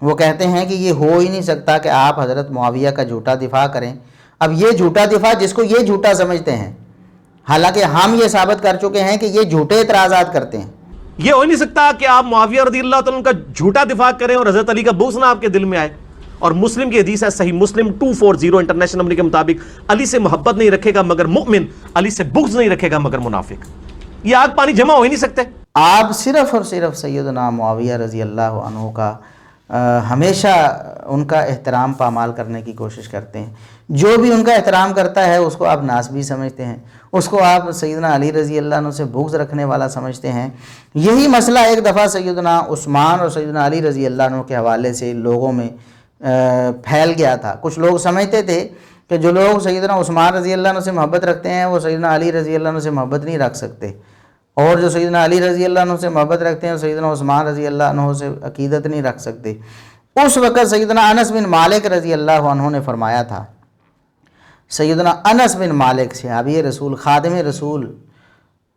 وہ کہتے ہیں کہ یہ ہو ہی نہیں سکتا کہ آپ حضرت معاویہ کا جھوٹا دفاع کریں۔ اب یہ جھوٹا دفاع جس کو یہ جھوٹا سمجھتے ہیں، حالانکہ ہم یہ ثابت کر چکے ہیں کہ یہ جھوٹے اعتراضات کرتے ہیں۔ یہ ہو نہیں سکتا کہ آپ معاویہ رضی اللہ تعالیٰ کا جھوٹا دفاع کریں اور حضرت علی کا بغض نہ آپ کے دل میں آئے۔ اور مسلم کی حدیث ہے، صحیح مسلم 240 انٹرنیشنل نمبر کے مطابق، علی سے محبت نہیں رکھے گا مگر مؤمن، علی سے بغض نہیں رکھے گا مگر منافق۔ یہ آگ پانی جمع ہو ہی نہیں سکتے۔ آپ صرف اور صرف سیدنا معاویہ رضی اللہ عنہ کا ہمیشہ ان کا احترام پامال کرنے کی کوشش کرتے ہیں۔ جو بھی ان کا احترام کرتا ہے اس کو آپ ناسبی سمجھتے ہیں، اس کو آپ سیدنا علی رضی اللہ عنہ سے بغض رکھنے والا سمجھتے ہیں۔ یہی مسئلہ ایک دفعہ سیدنا عثمان اور سیدنا علی رضی اللہ عنہ کے حوالے سے لوگوں میں پھیل گیا تھا۔ کچھ لوگ سمجھتے تھے کہ جو لوگ سیدنا عثمان رضی اللہ عنہ سے محبت رکھتے ہیں وہ سیدنا علی رضی اللہ عنہ سے محبت نہیں رکھ سکتے، اور جو سیدنا علی رضی اللہ عنہ سے محبت رکھتے ہیں سیدنا عثمان رضی اللہ عنہ سے عقیدت نہیں رکھ سکتے۔ اس وقت سیدنا انس بن مالک رضی اللہ عنہ نے فرمایا تھا، سیدنا انس بن مالک صحابی رسول خادم رسول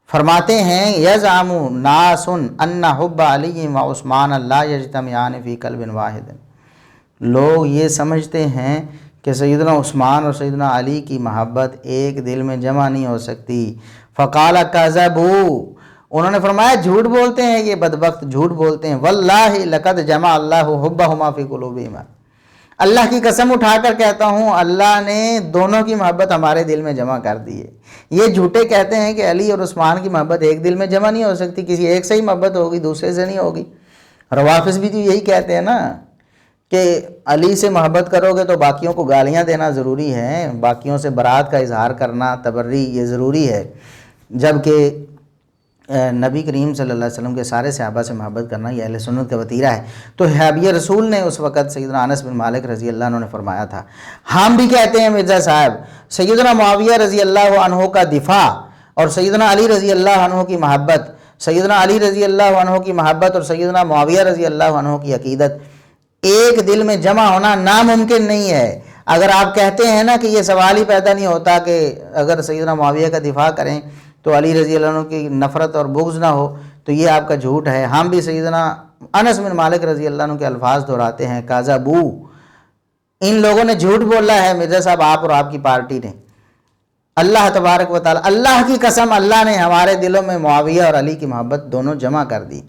فرماتے ہیں، یزعم ناس ان حب علی و عثمان لا یجتمعان فی قلب واحد۔ لوگ یہ سمجھتے ہیں کہ سیدنا عثمان اور سیدنا علی کی محبت ایک دل میں جمع نہیں ہو سکتی۔ فقال کذبوا، انہوں نے فرمایا جھوٹ بولتے ہیں یہ بدبخت، جھوٹ بولتے ہیں۔ واللہ لقد جمع اللہ حبہما فی قلوبہما، اللہ کی قسم اٹھا کر کہتا ہوں اللہ نے دونوں کی محبت ہمارے دل میں جمع کر دی ہے۔ یہ جھوٹے کہتے ہیں کہ علی اور عثمان کی محبت ایک دل میں جمع نہیں ہو سکتی، کسی ایک سے ہی محبت ہوگی دوسرے سے نہیں ہوگی۔ روافض بھی تو یہی کہتے ہیں نا کہ علی سے محبت کرو گے تو باقیوں کو گالیاں دینا ضروری ہے، باقیوں سے برات کا اظہار کرنا تبری یہ ضروری ہے، جبکہ نبی کریم صلی اللہ علیہ وسلم کے سارے صحابہ سے محبت کرنا یہ اہل سنت کا وتیرہ ہے۔ تو صحابی رسول نے اس وقت سیدنا انس بن مالک رضی اللہ عنہ نے فرمایا تھا۔ ہم بھی کہتے ہیں مرزا صاحب سیدنا معاویہ رضی اللہ عنہ کا دفاع اور سیدنا علی رضی اللہ عنہ کی محبت، سیدنا علی رضی اللہ عنہ کی محبت اور سیدنا معاویہ رضی اللہ عنہ کی عقیدت ایک دل میں جمع ہونا ناممکن نہیں ہے۔ اگر آپ کہتے ہیں نا کہ یہ سوال ہی پیدا نہیں ہوتا کہ اگر سیدنا معاویہ کا دفاع کریں تو علی رضی اللہ عنہ کی نفرت اور بغض نہ ہو، تو یہ آپ کا جھوٹ ہے۔ ہم بھی سیدنا انس بن مالک رضی اللہ عنہ کے الفاظ دہراتے ہیں، کذبوا، ان لوگوں نے جھوٹ بولا ہے مرزا صاحب آپ اور آپ کی پارٹی نے۔ اللہ تبارک و تعالی، اللہ کی قسم اللہ نے ہمارے دلوں میں معاویہ اور علی کی محبت دونوں جمع کر دی۔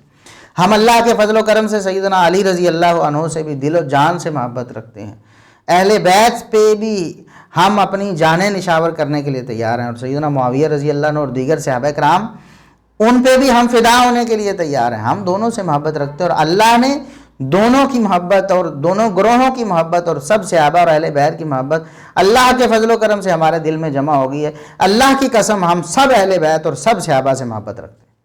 ہم اللہ کے فضل و کرم سے سیدنا علی رضی اللہ عنہ سے بھی دل و جان سے محبت رکھتے ہیں، اہل بیت پہ بھی ہم اپنی جانیں نشاور کرنے کے لیے تیار ہیں، اور سیدنا معاویہ رضی اللہ عنہ اور دیگر صحابہ کرام ان پہ بھی ہم فدا ہونے کے لیے تیار ہیں۔ ہم دونوں سے محبت رکھتے ہیں، اور اللہ نے دونوں کی محبت اور دونوں گروہوں کی محبت اور سب صحابہ اور اہل بیت کی محبت اللہ کے فضل و کرم سے ہمارے دل میں جمع ہو گئی ہے۔ اللہ کی قسم ہم سب اہل بیت اور سب صحابہ سے محبت رکھتے ہیں۔